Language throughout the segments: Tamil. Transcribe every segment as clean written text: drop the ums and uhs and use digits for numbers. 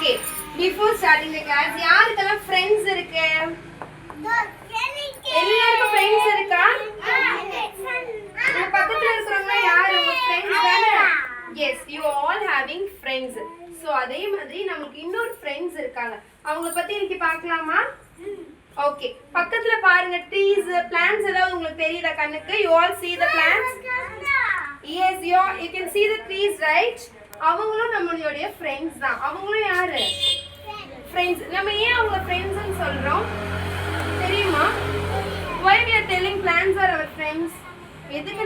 Okay, before starting the class, யாருக்கெல்லாம் friends இருக்கு? எல்லாருக்கும் friends இருக்கா? உங்க பக்கத்துல இருக்கறவங்க யாரு? உங்க friends தானே? Yes, you all having friends. So அதே மாதிரி நமக்கு இன்னொரு friends இருக்காங்க. அவங்கள பத்தி இன்னைக்கு பார்க்கலாமா? Okay, பக்கத்துல பாருங்க trees, plants ஏதாவது உங்களுக்கு தெரியுதா கண்ணுக்கு? You all see the plants? Yes, you can see the trees, right? அவங்களும் நம்மளுடைய friends தான். அவங்களும் யாரு? Friends. நம்ம ஏன் அவங்க friends னு சொல்றோம்? தெரியுமா? Why we are telling plants are our friends? எதுக்கு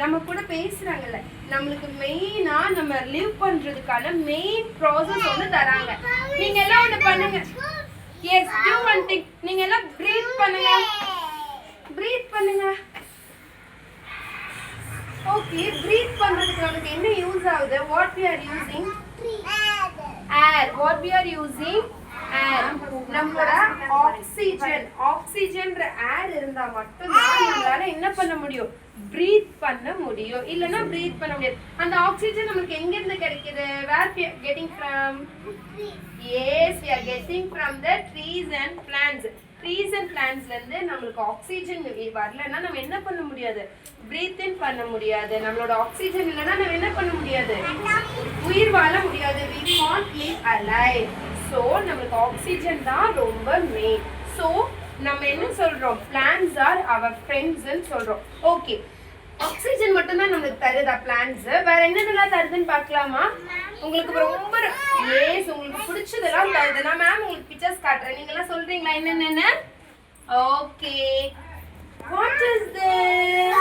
நம்ம கூட பேசுறாங்கல. நமக்கு மெயினா நம்ம லிவ் பண்றதுக்கான மெயின் process வந்து தராங்க. நீங்க எல்லாம் ஒன்னு பண்ணுங்க. Yes, do one thing. நீங்க எல்லாம் breathe பண்ணுங்க. Breathe பண்ணுங்க. Okay, breathe பண்றதுக்கு நமக்கு என்ன யூஸ் ஆகுது? What we are using? Air. What we are using? Air. நம்மளோட ஆக்ஸிஜன்ன்ற ஏர் இருந்தா மட்டும் தான் நம்மளால என்ன பண்ண முடியும்? breathe பண்ண முடியும். இல்லனா breathe பண்ண முடியாது. அந்த ஆக்ஸிஜன் நமக்கு எங்க இருந்து கிடைக்குது? Where we are getting from? Yes, we are getting from the trees and plants. Trees and plants ல இருந்து நமக்கு ஆக்ஸிஜன் வரலனா நம்ம என்ன பண்ண முடியாது? breathe in பண்ண முடியாது. நம்மளோட ஆக்ஸிஜன் இல்லனா நம்ம என்ன பண்ண முடியாது? உயிர் வாழ முடியாது. We can't live alive. So நமக்கு ஆக்ஸிஜன் தான் ரொம்ப மெயின். So நம்ம என்ன சொல்றோம்? Plants are our friends ன்னு சொல்றோம். Okay. ஆக்ஸிஜன் மட்டும் தான் நமக்கு தருதா plants? வேற என்னென்னலாம் தருதுன்னு பார்க்கலாமா? உங்களுக்கு ரொம்ப yes உங்களுக்கு பிடிச்சதெல்லாம் தருது. நான் மேம் உங்களுக்கு பிக்சர்ஸ் காட்றேன். நீங்க எல்லாம் சொல்றீங்களா என்னென்ன? Okay. What is this?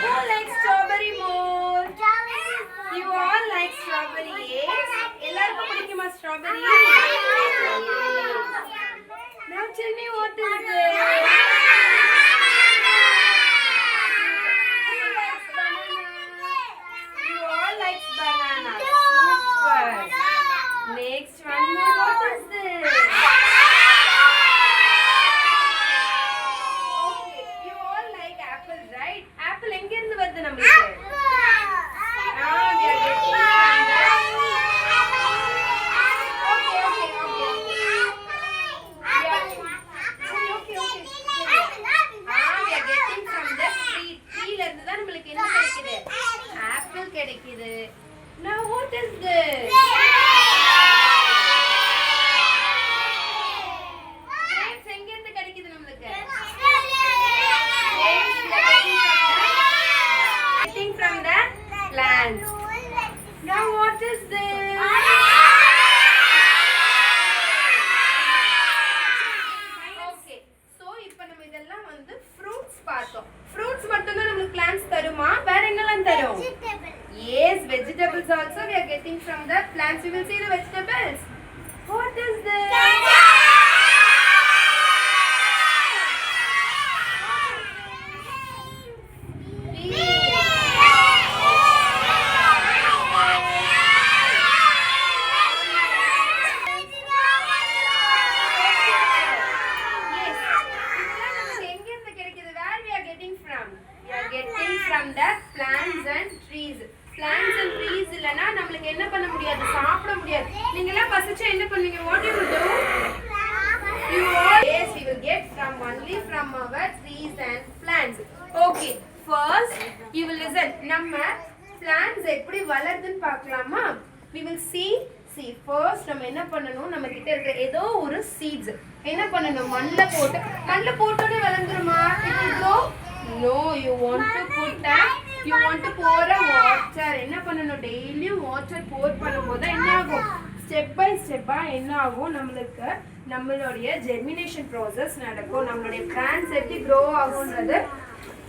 Who likes strawberry more? You all like strawberry, yes? எல்லாருக்கும் பிடிக்குமா strawberry? Now tell me what is this? Who likes banana? You all like banana. Super. Next one more. What is this? Okay, you all like apple, right? Apple எங்க இருந்து வருது நமக்கு? We are getting from the கிடைக்குது. Now what is this? Grapes எங்க இருந்து கிடைக்குது நமக்கு? Getting from the plants. Now what is this? Okay, so இப்போ நம்ம இதெல்லாம் வந்து fruits பார்த்தோம். Fruits மட்டும் தான் நமக்கு plants தருமா? வேற என்னலாம் தரும்? Yes, vegetables also we are getting from the plants. We will see the vegetables. What is this? From the plants and trees. Plants and trees இல்லனா நமக்கு என்ன பண்ண முடியாது? சாப்பிட முடியாது. நீங்க எல்லாம் பசிச்சா என்ன பண்ணுவீங்க? What you will do? You all yes, we will get from only from our trees and plants. Okay, first you will listen. நம்ம plants எப்படி வளருதுன்னு பார்க்கலாமா? We will see first நம்ம என்ன பண்ணனும்? நம்ம கிட்ட இருக்க ஏதோ ஒரு seeds என்ன பண்ணனும்? மண்ணுல போட்டோனே வளந்துருமா? It will grow? No, you want to pour a water. என்ன பண்ணனும்? டெய்லி வாட்டர் pour பண்ணும்போது என்ன ஆகும்? ஸ்டெப் பை ஸ்டெப்பா என்ன ஆகும்? நமக்கு நம்மளுடைய ஜெர்மினேஷன் process நடக்கும். நம்மளுடைய plants எப்படி grow ஆகும்ன்றது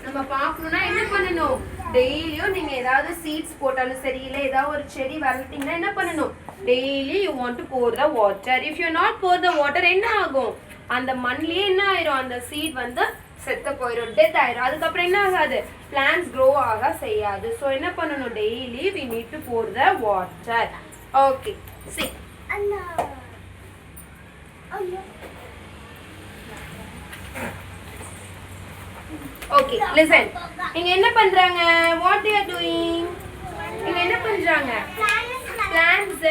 நம்ம பார்க்கணும்னா என்ன பண்ணனும்? டெய்லியும் நீங்க ஏதாவது seeds போட்டாலும் சரி இல்ல ஏதாவது ஒரு செடி வளர்த்தீங்கன்னா என்ன பண்ணனும்? Daily you want to pour the water. If you not pour the water என்ன ஆகும்? அந்த மண்ணிலே என்ன ஆயிரும்? அந்த seed வந்து செத்து போயிடும், டெத் ஆயிடும். அதுக்கப்புறம் என்ன ஆகாது? பிளான்ட்ஸ் க்ரோ ஆக செய்யாது. ஸோ என்ன பண்ணணும்? Daily we need to pour the water. Okay, see. Okay, listen. இங்க என்ன பண்றாங்க? What they are doing? இங்க என்ன பண்றாங்க? Plants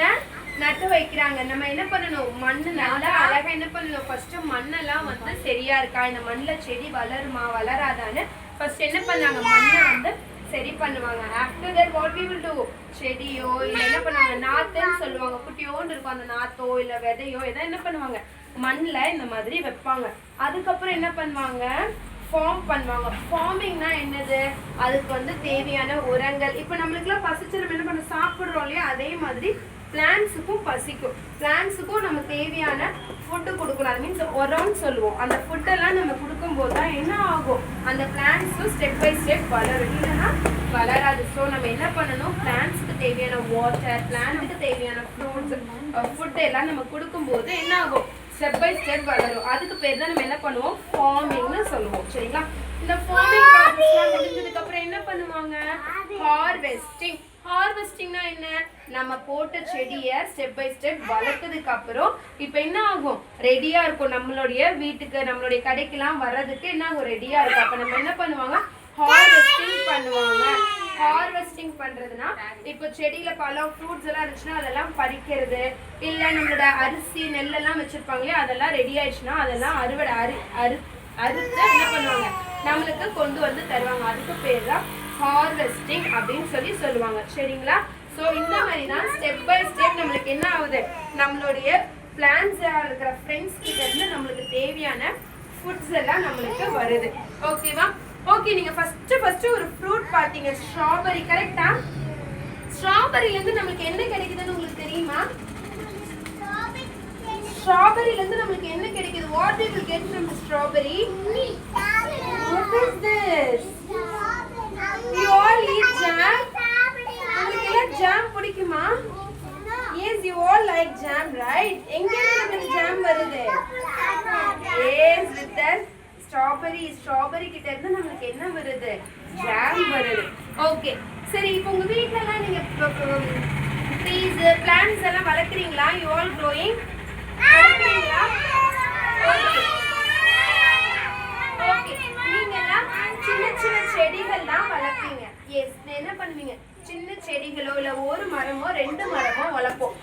வைக்கிறாங்க. நம்ம என்ன பண்ணணும், மண்ணு நல்லா அழகா என்ன பண்ணணும், ஃபர்ஸ்ட் மண்ணெல்லாம் வந்து சரியா இருக்கா, இந்த மண்ணுல செடி வளருமா வளராதான்னு ஃபர்ஸ்ட் என்ன பண்ணாங்க, மண்ணை வந்து சரி பண்ணுவாங்க. After that what we will do, செடியோ இல்லை என்ன பண்ணுவாங்க, நாத்துன்னு சொல்லுவாங்க, குட்டியோண்டு இருக்கும் அந்த நாத்தோ இல்லை விதையோ எதோ என்ன பண்ணுவாங்க மண்ணில் இந்த மாதிரி வைப்பாங்க. அதுக்கப்புறம் என்ன பண்ணுவாங்க, ஃபார்ம் பண்ணுவாங்க. ஃபார்மிங்னா என்னது, அதுக்கு வந்து தேவையான உரங்கள். இப்போ நம்மளுக்குலாம் பசிச்சு நம்ம என்ன பண்ண சாப்பிட்றோம் இல்லையா, அதே மாதிரி பிளான்ஸுக்கும் பசிக்கும். பிளான்ஸுக்கும் நம்ம தேவையான ஃபுட்டு கொடுக்கணும். அது மீன்ஸ் உரம்னு சொல்லுவோம். அந்த ஃபுட்டெல்லாம் நம்ம கொடுக்கும்போது தான் என்ன ஆகும், அந்த பிளான்ஸும் ஸ்டெப் பை ஸ்டெப் வளரும், இல்லைன்னா வளராது. ஸோ நம்ம என்ன பண்ணணும், பிளான்ஸுக்கு தேவையான வாட்டர், பிளான்ஸுக்கு தேவையான ஃப்ரூட்ஸ், ஃபுட் எல்லாம் நம்ம கொடுக்கும்போது என்ன ஆகும், ஸ்டெப் பை ஸ்டெப் வளரும். அதுக்கு பேர் தான் நம்ம என்ன பண்ணுவோம், ஃபார்மிங்னு சொல்லுவோம். சரிங்களா? இந்த ஃபார்மிங் ப்ராசஸ்லாம் முடிஞ்சதுக்கு அப்புறம் என்ன பண்ணுவாங்க, ஹார்வெஸ்டிங். ஹார்வெஸ்டிங்னா என்ன, நம்ம போட்ட செடியை ஸ்டெப் பை ஸ்டெப் வளர்த்ததுக்கு அப்புறம் இப்போ என்ன ஆகும், ரெடியா இருக்கும் நம்மளுடைய வீட்டுக்கு நம்மளுடைய கடைக்கெல்லாம் வர்றதுக்கு என்ன ஆகும், ரெடியா இருக்கும். அப்போ நம்ம என்ன பண்ணுவாங்க, ஹார்வெஸ்டிங் பண்ணுவாங்க. ஹார்வெஸ்டிங் பண்றதுன்னா இப்போ செடியில பழம் ஃப்ரூட்ஸ் எல்லாம் இருந்துச்சுன்னா அதெல்லாம் பறிக்கிறது, இல்ல நம்மளோட அரிசி நெல்லெல்லாம் வச்சிருப்பாங்களே அதெல்லாம் ரெடி ஆயிடுச்சுன்னா அதெல்லாம் அறுத்து என்ன பண்ணுவாங்க, நம்மளுக்கு கொண்டு வந்து தருவாங்க. அதுக்கு பேர் தான் ஹார்வெஸ்டிங் அப்படின்னு சொல்லுவாங்க. சரிங்களா? ஸோ இந்த மாதிரி தான் ஸ்டெப் பை ஸ்டெப் நம்மளுக்கு என்ன ஆகுது, நம்மளுடைய பிளான்ஸாக இருக்கிற ஃப்ரெண்ட்ஸ் கிட்ட இருந்து நம்மளுக்கு தேவையான ஃபுட்ஸ் எல்லாம் நம்மளுக்கு வருது. ஓகேவா? ஓகே, நீங்க ஃபர்ஸ்ட் ஒரு ஃப்ரூட் பாத்தீங்க, ஸ்ட்ராபெரி. கரெக்ட்டா? ஸ்ட்ராபெரில இருந்து நமக்கு என்ன கிடைக்குதுன்னு உங்களுக்கு தெரியுமா? ஸ்ட்ராபெரில இருந்து நமக்கு என்ன கிடைக்குது? What we will get from the strawberry? What is this? You all eat jam? உங்களுக்கு எல்லாம் ஜாம் பிடிக்குமா? Yes, you all like jam, right? எங்க இருந்து நமக்கு ஜாம் வருது? Yes, with that ஸ்ட்ராபெரி கிட்ட இருந்து நமக்கு என்ன வருது, ஜாம் வருது. ஓகே, சரி. இப்போ உங்க வீட்ல எல்லாம் நீங்க ட்ரீஸ் பிளான்ட்ஸ் எல்லாம் வளர்க்குறீங்களா? யூ ஆல் க்ரோயிங் வளர்க்குறீங்களா? ஓகே, நீங்க எல்லாம் சின்ன செடிகள் தான் வளர்ப்பீங்க. எஸ், என்ன பண்ணுவீங்க, சின்ன செடிகளோ இல்ல ஒரு மரமோ 2 மரமோ வளர்ப்போம்.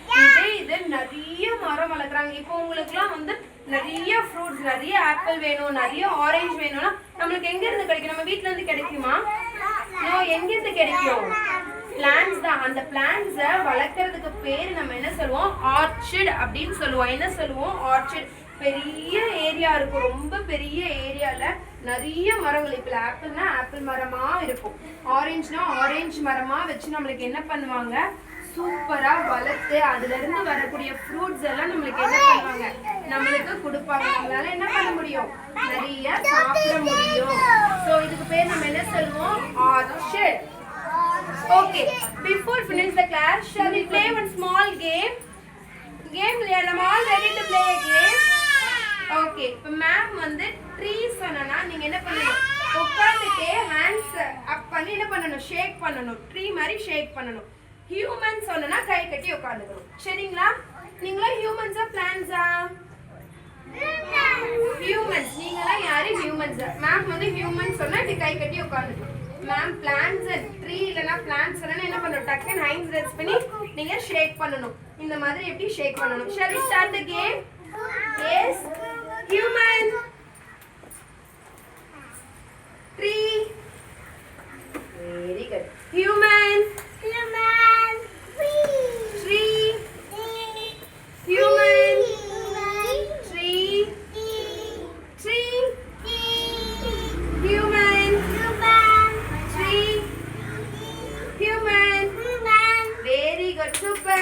இது நிறைய மரம் வளர்க்குறாங்க. இப்போ உங்களுக்குலாம் வந்து நிறைய ஃப்ரூட்ஸ், நிறைய ஆப்பிள் வேணும், நிறைய ஆரஞ்சு வேணும்னா நம்மளுக்கு எங்க இருந்து கிடைக்கும், நம்ம வீட்ல இருந்து கிடைக்குமா? எங்க இருந்து கிடைக்கும், பிளான்ட்ஸ் தான். அந்த பிளான்ட்ஸை வளர்க்கறதுக்கு பேர் நம்ம என்ன சொல்லுவோம், ஆர்ச்சிட் அப்படின்னு சொல்லுவோம். என்ன சொல்லுவோம், ஆர்ச்சிட். பெரிய ஏரியா இருக்கும், ரொம்ப பெரிய ஏரியால நிறைய மரங்கள். இப்போ ஆப்பிள்னா ஆப்பிள் மரமா இருக்கும், ஆரஞ்சுனா ஆரஞ்சு மரமா வச்சு நம்மளுக்கு என்ன பண்ணுவாங்க, சூப்பரா வளர்த்து அதுல இருந்து வரக்கூடிய ஃப்ரூட்ஸ் எல்லாம் நம்மளுக்கு என்ன பண்ணுவாங்க, நம்மளுக்கு கொடுப்பாங்க. நம்மளால என்ன பண்ண முடியும், நிறைய சாப்பிட முடியும். ஸோ இதுக்கு பேர் நம்ம என்ன சொல்லுவோம், orchard. Okay, before finish the class, shall we play one small game? Are all ready to play a game? Okay, இப்போ மேம் வந்து ட்ரீ சொன்னா நீங்க என்ன பண்ணணும், உட்கார்ந்துட்டே ஹேண்ட்ஸ் அப் பண்ணி என்ன பண்ணணும், ஷேக் பண்ணணும், ட்ரீ மாதிரி ஷேக் பண்ணணும். ஹியூமன் சொன்னா கை கட்டி உட்கார்ந்துக்கணும். சரிங்களா? நீங்களா ஹியூமன்ஸா பிளான்ஸா? ஹியூமன்ஸ். நீங்களாம் யாரு, ஹியூமன்ஸ். மேம் வந்து ஹியூமன் சொன்னா இப்படி கை கட்டி உட்கார்ந்துக்கணும். மேம் பிளான்ஸ் ட்ரீ இல்லனா பிளான்ஸ் சொன்னா என்ன பண்ணணும், டக்குன்னு ஹேண்ட்ஸ் ரெஸ்ட் பண்ணி நீங்க ஷேக் பண்ணணும். இந்த மாதிரி எப்படி ஷேக் பண்ணணும். Shall we start the game? Yes. Human, tree. Very good. Human, tree. Human, tree. Human, tree. Human. Very good. Super.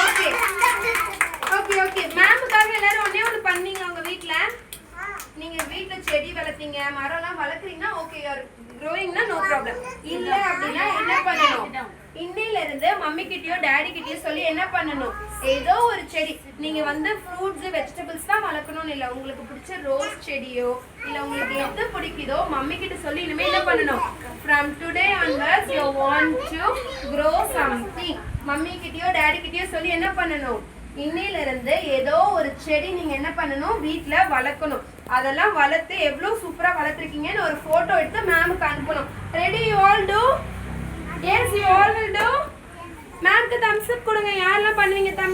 Okay. மேமுக்காக எல்லாரும் ஒண்ணே ஒண்ணு பண்ணீங்க உங்க வீட்ல. நீங்க வீட்ல செடி வளர்த்தீங்க, மரம்லாம் வளர்க்குறீங்கன்னா ஓகே, யூ ஆர் க்ரோயிங்னா நோ ப்ராப்ளம். இல்ல அப்படின்னா என்ன பண்ணணும், இன்னையில இருந்து மம்மி கிட்டயோ டாடி கிட்டயோ சொல்லி என்ன பண்ணணும், ஏதோ ஒரு செடி நீங்க வந்து ஃப்ரூட்ஸ் வெஜிடபிள்ஸ் தான் வளர்க்கணும்னு இல்லை, உங்களுக்கு பிடிச்ச ரோஸ் செடியோ இல்ல உங்களுக்கு எது பிடிக்குதோ மம்மி கிட்ட சொல்லி இனிமே என்ன பண்ணணும், from today onwards you want to grow something. Mummy கிட்டயோ டாடி கிட்டயோ சொல்லி என்ன பண்ணணும், இன்னையில இருந்து ஏதோ ஒரு செடி நீங்க என்ன பண்ணணும், வீட்ல வளர்க்கணும். அதெல்லாம் வளர்த்து எவ்வளவு சூப்பரா வளர்த்துருக்கீங்கன்னு ஒரு போட்டோ எடுத்து மேமுக்கு அனுப்பணும். Ready? You all do? Yes, you all will do. மேம்க்கு தம்ஸ் அப் கொடுங்க. யாரெல்லாம் பண்ணுவீங்க தம்பி?